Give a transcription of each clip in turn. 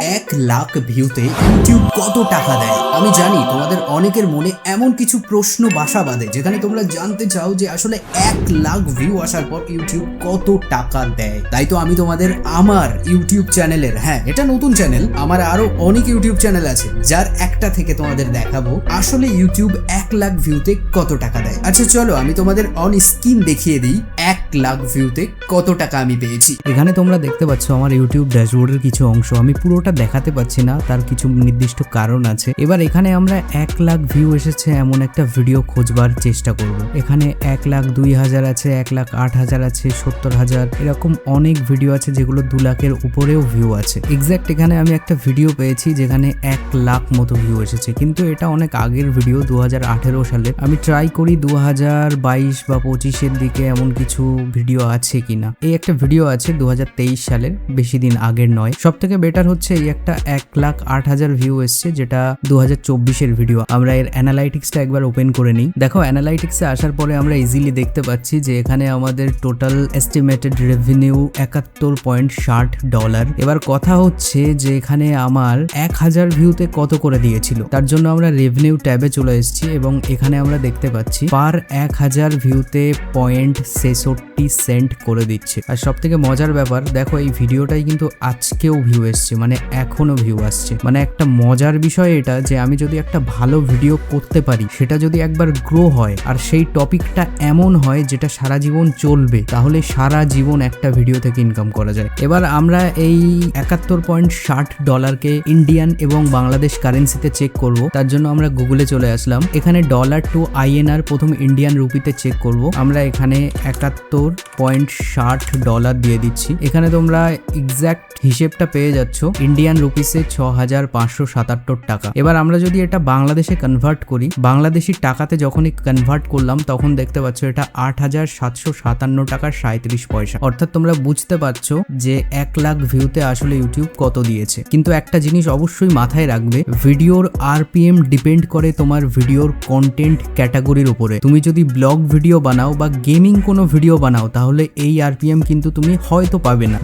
1,00,000 ভিউতে ইউটিউব কত টাকা দেয়? আমি জানি তোমাদের অনেকের মনে এমন কিছু প্রশ্ন বাসা বাঁধে যেখানে তোমরা জানতে চাও যে আসলে 1,00,000 ভিউ আসার পর ইউটিউব কত টাকা দেয়। তাই তো আমি তোমাদের আমার ইউটিউব চ্যানেলের, হ্যাঁ এটা নতুন চ্যানেল, আমার আরো অনেক ইউটিউব চ্যানেল আছে যার একটা থেকে তোমাদের দেখাবো আসলে ইউটিউব 1,00,000 ভিউতে কত টাকা দেয়। আচ্ছা চলো আমি তোমাদের অন স্ক্রিন দেখিয়ে দিই 1,00,000 ভিউতে কত টাকা আমি পেয়েছি। এখানে তোমরা দেখতে পাচ্ছ আমার ইউটিউব ড্যাশবোর্ডের কিছু অংশ, আমি পুরোটা দেখাতে পাচ্ছি না, তার কিছু নির্দিষ্ট কারণ আছে। এবার এখানে আমরা 1,00,000 ভিউ এসেছে এমন একটা ভিডিও খোঁজবার চেষ্টা করব। এখানে 1,02,000 আছে, 1,08,000 আছে, 70,000, এরকম অনেক ভিডিও আছে যেগুলো 2,00,000-এর উপরেও ভিউ আছে। এক্স্যাক্ট এখানে আমি একটা ভিডিও পেয়েছি যেখানে 1,00,000 মতো ভিউ এসেছে, কিন্তু এটা অনেক আগের ভিডিও, 2018 সালের। আমি ট্রাই করি 2022 বা 25-এর দিকে এমন কিছু ভিডিও আছে কিনা। এই একটা ভিডিও আছে 2023 সালের, বেশি দিন আগের নয়। সব থেকে বেটার হচ্ছে এই একটা 1,08,000 ভিউ এসছে, যেটা 2024-এর ভিডিও। আমরা এর অ্যানালাইটিক্সটা একবার ওপেন করে নিই। দেখো অ্যানালাইটিক্সে আসার পরে আমরা ইজিলি দেখতে পাচ্ছি যে এখানে আমাদের টোটাল এস্টিমেটেড রেভিনিউ $71.60। এবার কথা হচ্ছে যে এখানে আমার 1,000 ভিউতে কত করে দিয়েছিল, তার জন্য আমরা রেভিনিউ ট্যাবে চলে এসেছি এবং এখানে আমরা দেখতে পাচ্ছি পার 1,000 ভিউতে 0.66 সেন্ট করে দিচ্ছে। আর সব থেকে মজার ব্যাপার দেখো, এই ভিডিওটাই কিন্তু আজকেও ভিউ এসছে, মানে এখনো ভিউ আসছে। মানে একটা মজার বিষয় এটা যে আমি যদি একটা ভালো ভিডিও করতে পারি, সেটা যদি একবার গ্রো হয় আর সেই টপিকটা এমন হয় যেটা সারা জীবন চলবে, তাহলে সারা জীবন একটা ভিডিও থেকে ইনকাম করা যায়। এবার আমরা এই $71.60-কে ইন্ডিয়ান এবং বাংলাদেশ কারেন্সিতে চেক করব। তার জন্য আমরা গুগলে চলে আসলাম। এখানে ডলার টু INR প্রথম ইন্ডিয়ান রুপিতে চেক করব। আমরা এখানে $71.60 দিয়ে দিচ্ছি। এখানে তোমরা এক্সাক্ট হিসেবটা পেয়ে যাচ্ছ, ইন্ডিয়ান রুপিসে 6,577 টাকা। এবার আমরা যদি এটা বাংলাদেশে কনভার্ট করি, বাংলাদেশি টাকাতে যখনই কনভার্ট করলাম তখন দেখতে পাচ্ছ এটা 8,757 টাকা 37 পয়সা। অর্থাৎ তোমরা বুঝতে পারছো যে 1,00,000 ভিউতে আসলে ইউটিউব কত দিয়েছে। কিন্তু একটা জিনিস অবশ্যই মাথায় রাখবে, ভিডিওর RPM ডিপেন্ড করে তোমার ভিডিওর কন্টেন্ট ক্যাটাগরির উপরে। তুমি যদি ব্লগ ভিডিও বানাও বা গেমিং কোনো ভিডিও বানাও, তাহলে এই RPM কিন্তু তুমি হয়তো পাবে না।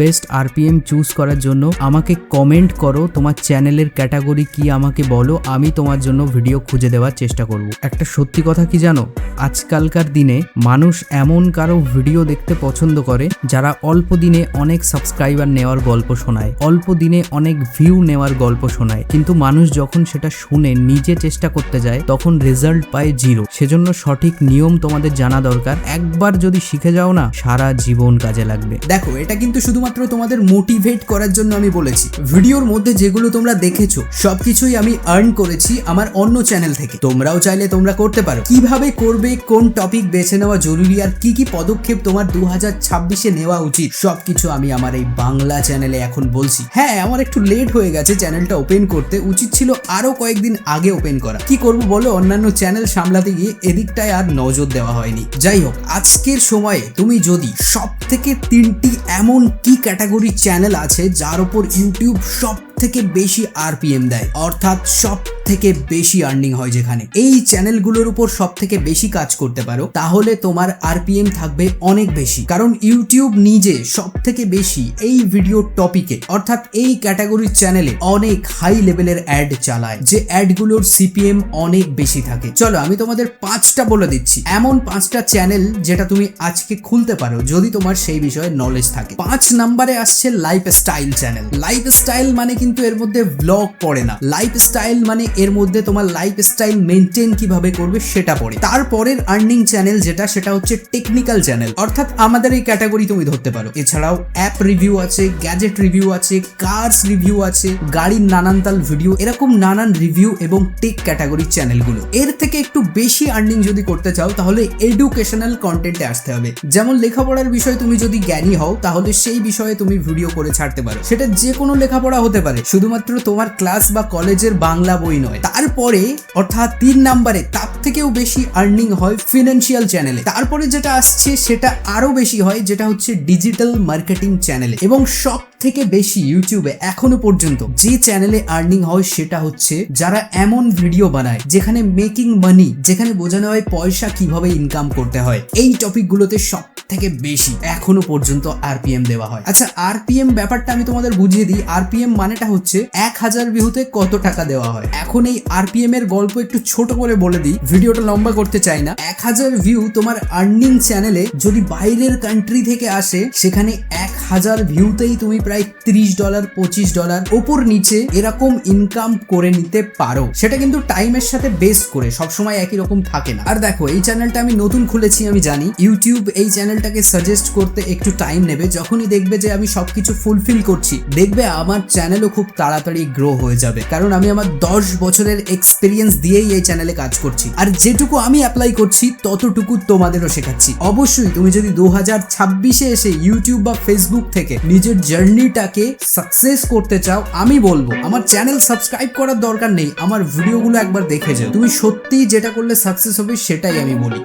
বেস্ট RPM চুজ করার জন্য আমাকে কমেন্ট করো তোমার চ্যানেলের ক্যাটাগরি কি, আমাকে বলো, আমি তোমার জন্য ভিডিও খুঁজে দেওয়ার চেষ্টা করব। একটা সত্যি কথা কি জানো, আজকালকার দিনে মানুষ এমন কারো ভিডিও দেখতে পছন্দ করে যারা অল্প দিনে অনেক সাবস্ক্রাইবার নেওয়ার গল্প শোনায়, অল্প দিনে অনেক ভিউ নেওয়ার গল্প শোনায়, কিন্তু মানুষ যখন সেটা শুনে নিজে চেষ্টা করতে যায় তখন রেজাল্ট পায় 0। সেজন্য সঠিক নিয়ম তোমাদের জানা দরকার। একবার যদি শিখে যাও না, সারা জীবন কাজে লাগবে। দেখো এটা কিন্তু শুধুমাত্র তোমাদের মোটিভেট করার জন্য আমি বলেছি। ভিডিওর মধ্যে যেগুলো তোমরা দেখেছো সবকিছুই আমি আর্ন করেছি আমার অন্য চ্যানেল থেকে। তোমরাও চাইলে তোমরা করতে পারো। কিভাবে করবে, কোন টপিক বেছে নেওয়া জরুরি, আর কি কি পদক্ষেপ তোমার 2026-এ নেওয়া উচিত, সবকিছু আমি আমার এই বাংলা চ্যানেলে এখন বলছি। হ্যাঁ আমার একটু লেট হয়ে গেছে চ্যানেলটা ওপেন করতে, উচিত ছিল আরো কয়েকদিন আগে ওপেন করা। কি করবো বলো, অন্যান্য চ্যানেল সামলাতে গিয়ে এদিকটায় আর নজর দেওয়া হয়নি। যাই হোক, আজকের সময়ে তুমি যদি সব থেকে 3টি এমন কি ক্যাটাগরি চ্যানেল আছে যার উপর ইউটিউব সব থেকে বেশি RPM দেয়, অর্থাৎ সব থেকে বেশি আর্নিং হয়, যেখানে এই চ্যানেলগুলোর উপর সব থেকে বেশি কাজ করতে পারো, তাহলে তোমার RPM থাকবে অনেক বেশি। কারণ ইউটিউব নিজে সব থেকে বেশি এই ভিডিও টপিকে অর্থাৎ এই ক্যাটাগরির চ্যানেলে অনেক হাই লেভেলের অ্যাড চালায়, যে অ্যাডগুলোর CPM অনেক বেশি থাকে। চলো আমি তোমাদের 5টা বলে দিচ্ছি, এমন 5টা চ্যানেল যেটা তুমি আজকে খুলতে পারো যদি তোমার সেই বিষয়ে নলেজ থাকে। 5 নম্বরে আসছে লাইফস্টাইল চ্যানেল। লাইফস্টাইল মানে কিন্তু এর মধ্যে ব্লগ পড়ে না, লাইফস্টাইল মানে এর মধ্যে তোমার লাইফস্টাইল মেনটেন কিভাবে করবে সেটা পড়ে। তারপরের আর্নিং চ্যানেল যেটা, সেটা হচ্ছে টেকনিক্যাল চ্যানেল, অর্থাৎ আমাদের এই ক্যাটাগরি তুমি ধরতে পারো। এছাড়াও অ্যাপ রিভিউ আছে, গ্যাজেট রিভিউ আছে, কার্স রিভিউ আছে, গাড়ির নানানতাল ভিডিও, এরকম নানান রিভিউ এবং টেক ক্যাটাগরির চ্যানেলগুলো। এর থেকে একটু বেশি আর্নিং যদি করতে চাও তাহলে এডুকেশনাল কন্টেন্টে আসতে হবে। যেমন লেখাপড়ার বিষয়ে তুমি যদি জ্ঞানী হও তাহলে সেই বিষয়ে তুমি ভিডিও করে ছাড়তে পারো। সেটা যে কোনো লেখাপড়া হতে পারে, শুধুমাত্র তোমার ক্লাস বা কলেজের বাংলা বই নয়। তারপরে অর্থাৎ 3 নম্বরে তার থেকেও বেশি আর্নিং হয় ফিনান্সিয়াল চ্যানেলে। তারপরে যেটা আসছে সেটা আরো বেশি হয়, যেটা হচ্ছে ডিজিটাল মার্কেটিং চ্যানেলে। এবং সব থেকে বেশি ইউটিউবে এখনো পর্যন্ত যে চ্যানেলে আর্নিং হয় সেটা হচ্ছে যারা এমন ভিডিও বানায় যেখানে মেকিং মানি, যেখানে বোঝানো হয় পয়সা কিভাবে ইনকাম করতে হয়। এই টপিকগুলোতে সব থেকে বেশি এখনো পর্যন্ত RPM দেওয়া হয়। আচ্ছা RPM ব্যাপারটা আমি তোমাদের বুঝিয়ে দিই। RPM মানেটা হচ্ছে 1000 ভিউতে কত টাকা দেওয়া হয়। এখন এই আরপিএম এর গল্প একটু ছোট করে বলে দিই, ভিডিওটা লম্বা করতে চাই না। 1000 ভিউ তোমার আর্নিং চ্যানেলে যদি বাইরের কান্ট্রি থেকে আসে, সেখানে 1000 ভিউতেই তুমি প্রায় $30 $25 ওপর নিচে এরকম ইনকাম করে নিতে পারো। সেটা কিন্তু টাইমের সাথে বেস করে, সবসময় একই রকম থাকে না। আর দেখো, এই চ্যানেলটা আমি নতুন খুলেছি, আমি জানি ইউটিউব এই চ্যানেলটাকে সাজেস্ট করতে একটু টাইম নেবে। যখনই দেখবে যে আমি সবকিছু ফুলফিল করছি, দেখবে আমার চ্যানেলও খুব তাড়াতাড়ি গ্রো হয়ে যাবে, কারণ আমি আমার 10 বছরের এক্সপিরিয়েন্স দিয়েই এই চ্যানেলে কাজ করছি। আর যেটুকু আমি অ্যাপ্লাই করছি ততটুকু তোমাদেরও শেখাচ্ছি। অবশ্যই তুমি যদি 2026-এ এসে ইউটিউব বা ফেসবুক থেকে নিজের জার্নিটাকে সাকসেস করতে চাও, আমি বলবো আমার চ্যানেল সাবস্ক্রাইব করার দরকার নেই, আমার ভিডিওগুলো একবার দেখে যাও। তুমি সত্যি যেটা করলে সাকসেস হবে সেটাই আমি বলি।